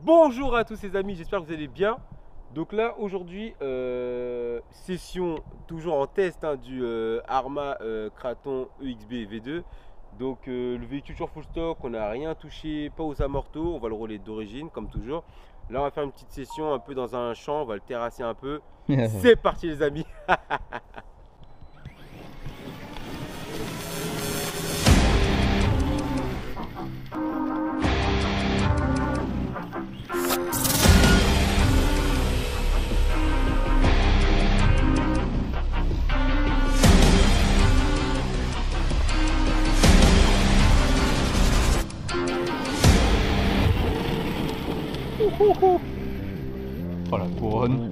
Bonjour à tous les amis, j'espère que vous allez bien. Donc là aujourd'hui, session toujours en test du Arrma Kraton EXB V2. Donc le véhicule toujours full stock, on n'a rien touché, pas aux amortos, on va le rouler d'origine comme toujours. Là on va faire une petite session un peu dans un champ, on va le terrasser un peu. C'est parti les amis. Oh la couronne.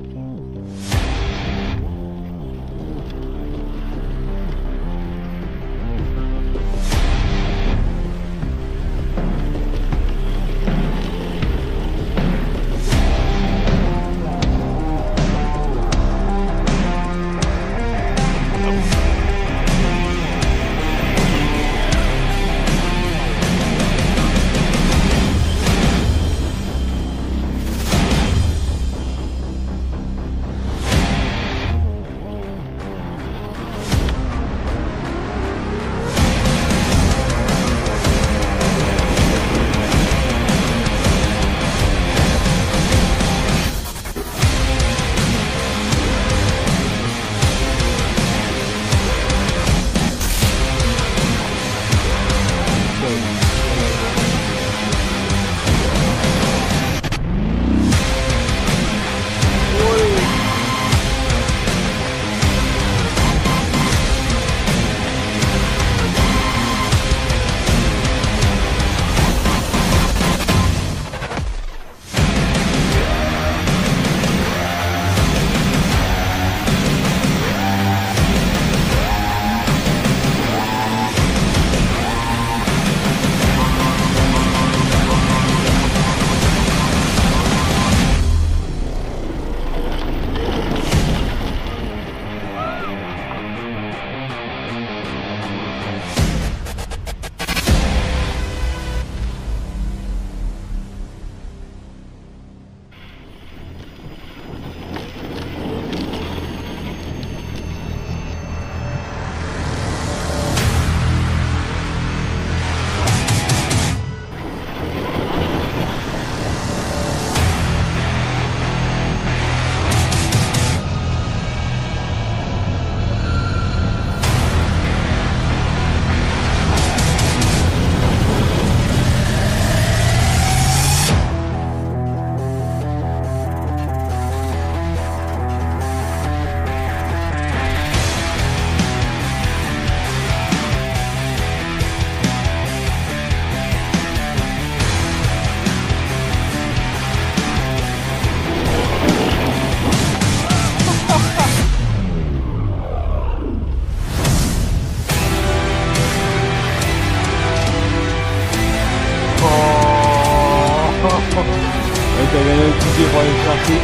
T'as gagné un petit pour aller chercher.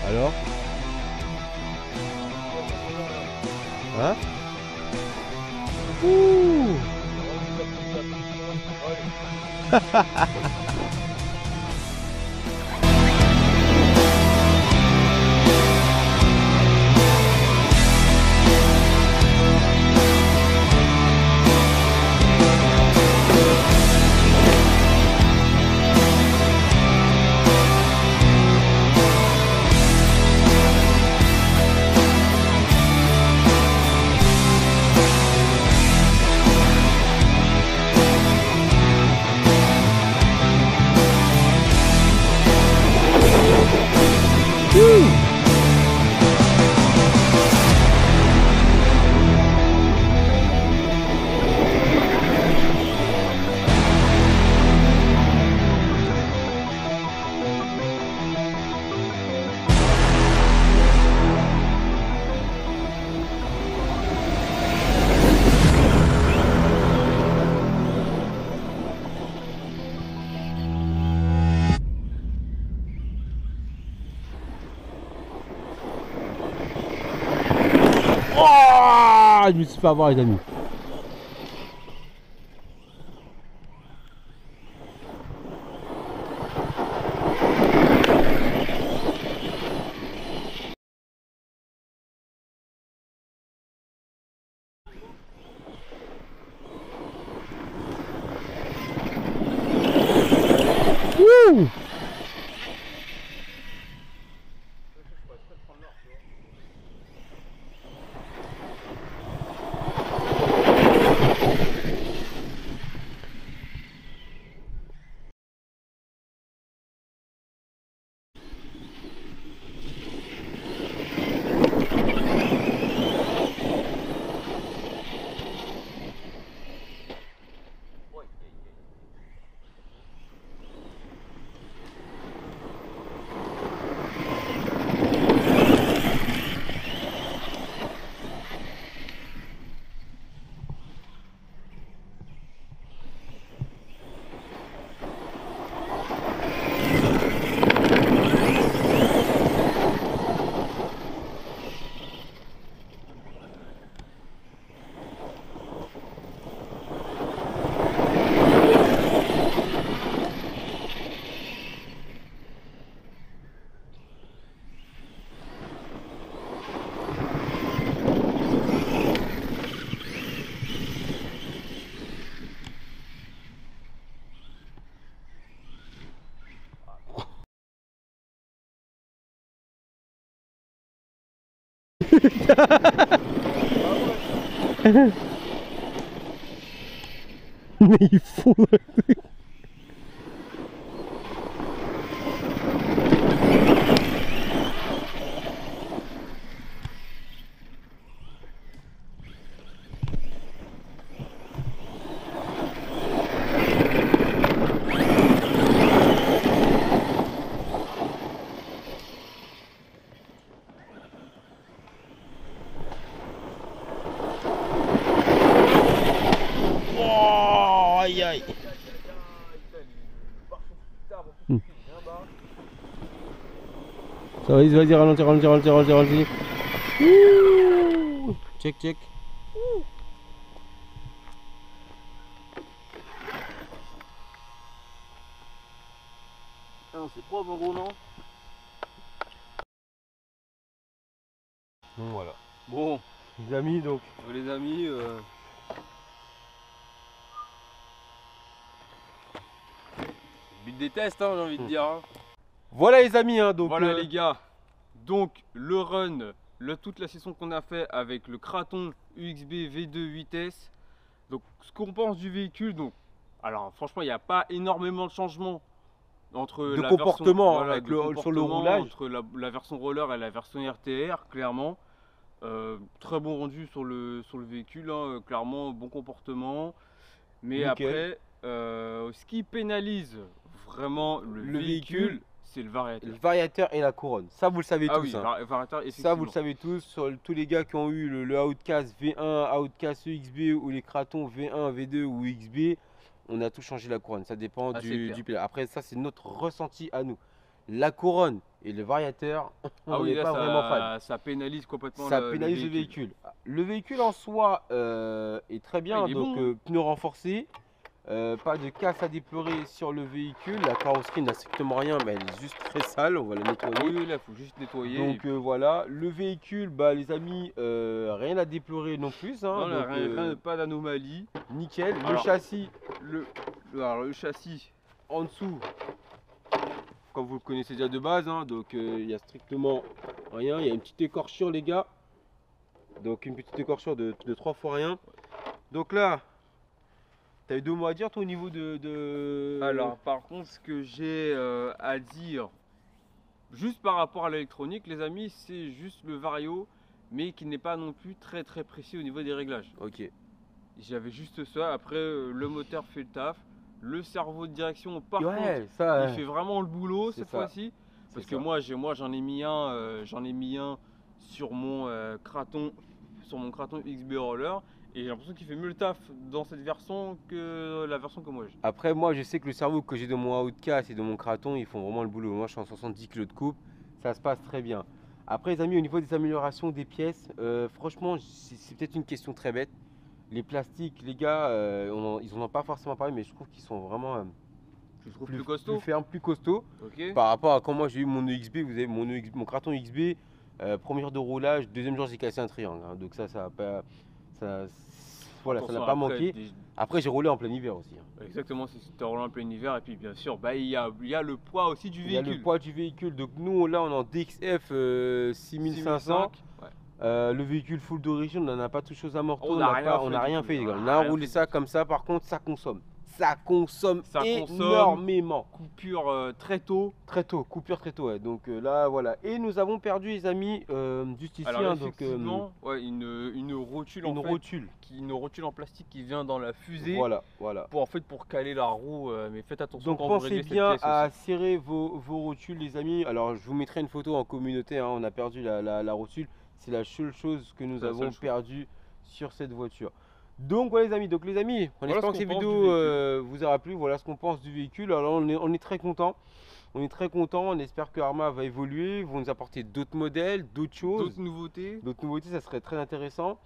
Alors? Hein? Ouh! Oh, je me suis fait avoir, les amis. Wouh! Mais il faut. Aïe aïe. Ça va, vas-y, ralentis. Ouh. Check. Ah non, c'est propre en gros, non? Bon, voilà. Bon, Les amis, donc. les amis, but des tests, hein, j'ai envie de dire. Hein. Voilà les amis, hein, donc. Voilà les gars, donc le run, toute la session qu'on a fait avec le Kraton UXB V2 8S. Donc ce qu'on pense du véhicule, donc alors franchement il n'y a pas énormément de changements entre De la comportement, version, hein, avec sur le roulage. entre la version roller et la version RTR, clairement. Très bon rendu sur le véhicule, hein, clairement bon comportement. Mais Nickel. après, ce qui pénalise vraiment le véhicule, c'est le variateur. Le variateur et la couronne. Ça, vous le savez tous. Oui, hein. variateur, Ça, vous le savez tous. Sur tous les gars qui ont eu le Outcast V1, Outcast EXB ou les Kraton V1, V2 ou XB, on a tout changé la couronne. Ça dépend Ah, c'est du clair. pilote. Après, ça, c'est notre ressenti à nous. La couronne et le variateur, on Ah oui, n'est là, pas vraiment fan. ça pénalise complètement Ça le pénalise le véhicule. Le véhicule en soi est très bien. Ah, il est donc, bon. pneus renforcés. Pas de casse à déplorer sur le véhicule. La carrosserie n'a strictement rien, mais elle est juste très sale. On va la nettoyer. Ah oui, oui, là, il faut juste nettoyer. Donc voilà, le véhicule, bah les amis, rien à déplorer non plus. Hein, non, là, donc, pas d'anomalie. nickel. Le Alors, châssis Alors, le châssis, en dessous, comme vous le connaissez déjà de base, hein, donc il n'y a strictement rien. Il y a une petite écorchure, les gars. Donc une petite écorchure de 3 fois rien. Donc là, tu as eu 2 mots à dire toi au niveau de... Alors, par contre, ce que j'ai à dire, juste par rapport à l'électronique, les amis, c'est juste le vario, mais qui n'est pas non plus très très précis au niveau des réglages. Ok. J'avais juste ça. Après, le moteur fait le taf. Le cerveau de direction, par contre, Ouais, ça... il fait vraiment le boulot C'est cette ça. fois-ci. Parce que ça. moi, j'en ai mis un sur mon Kraton, XB Roller. Et j'ai l'impression qu'il fait mieux le taf dans cette version que la version que moi j'ai. Après, moi, je sais que le cerveau que j'ai dans mon Outcast et dans mon Kraton, ils font vraiment le boulot. Moi, je suis en 70 kg de coupe, ça se passe très bien. Après, les amis, au niveau des améliorations des pièces, franchement, c'est peut-être une question très bête. Les plastiques, les gars, ils n'en ont pas forcément parlé, mais je trouve qu'ils sont vraiment Tu le trouves plus costaud? plus fermes, plus costauds. Ok. Par rapport à quand moi j'ai eu mon EXB, vous avez mon Kraton XB, premier jour de roulage, deuxième jour j'ai cassé un triangle. Hein. Donc ça a pas, voilà, ça n'a Attention, pas après, manqué. Après, j'ai roulé en plein hiver aussi. Hein. Exactement, c'est si tu as roulé en plein hiver. Et puis bien sûr, bah, il y a le poids aussi du Il y a véhicule. le poids du véhicule. Donc nous, là, on est en DXF 6500. Ouais. Le véhicule full d'origine, on n'en a pas touché aux amortos, On n'a rien on fait n'a du rien tout. fait. Les gars. On On a a rien roulé fait ça comme ça. Par contre, ça consomme. Ça consomme Ça consomme. énormément. Coupure très tôt. Très tôt, coupure très tôt. Ouais. Donc là, voilà. Et nous avons perdu, les amis, juste ici. Alors hein, donc, effectivement, ouais, une rotule une en fait, rotule. une rotule en plastique qui vient dans la fusée. Voilà, voilà. Pour caler la roue, mais faites attention Donc quand vous pensez réglez cette bien pièce à aussi. serrer vos rotules, les amis. Alors je vous mettrai une photo en communauté. Hein. On a perdu la rotule. C'est la seule chose que nous C'est la avons seule chose. perdu sur cette voiture. Donc voilà les amis, en Voilà espérant ce que ces qu'on pense vidéos du véhicule. vous aura plu, voilà ce qu'on pense du véhicule. Alors on est très content. On est très content, on espère que Arma va évoluer, vont nous apporter d'autres modèles, d'autres choses. D'autres nouveautés. D'autres nouveautés, ça serait très intéressant.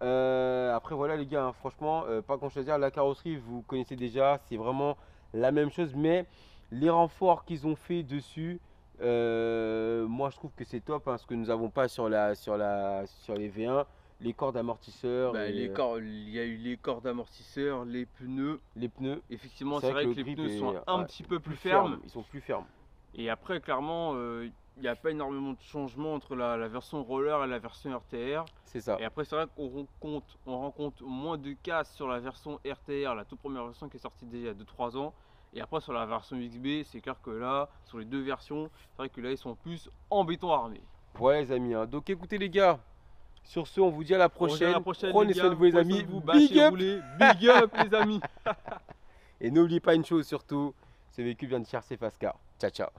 Après voilà les gars, hein, franchement, pas grand chose à dire. La carrosserie, vous connaissez déjà, c'est vraiment la même chose, mais les renforts qu'ils ont fait dessus, moi je trouve que c'est top, hein, ce que nous n'avons pas sur les V1, les cordes amortisseurs, Bah, il y a eu les cordes d'amortisseurs, les pneus. les pneus. Effectivement, C'est c'est vrai vrai que que le les grip pneus est, sont un ouais, petit peu plus fermes. Ils sont plus fermes. Et après, clairement, il n'y a pas énormément de changements entre la version roller et la version RTR. C'est ça. Et après, c'est vrai qu'on rencontre moins de casse sur la version RTR, la toute première version qui est sortie déjà il y a 2-3 ans. Et après, sur la version XB, c'est clair que là, sur les deux versions, c'est vrai que là, ils sont plus en béton armé. Voilà les amis, hein. Donc écoutez les gars, sur ce on vous dit à la On se dit à prochaine. la prochaine, Prenez les soin de gars. vous les Prenez amis. soin de vous, Big bâchez, up. roulez. Big up les amis. Et n'oubliez pas une chose surtout, ce véhicule vient de chercher Fascar. Ciao ciao.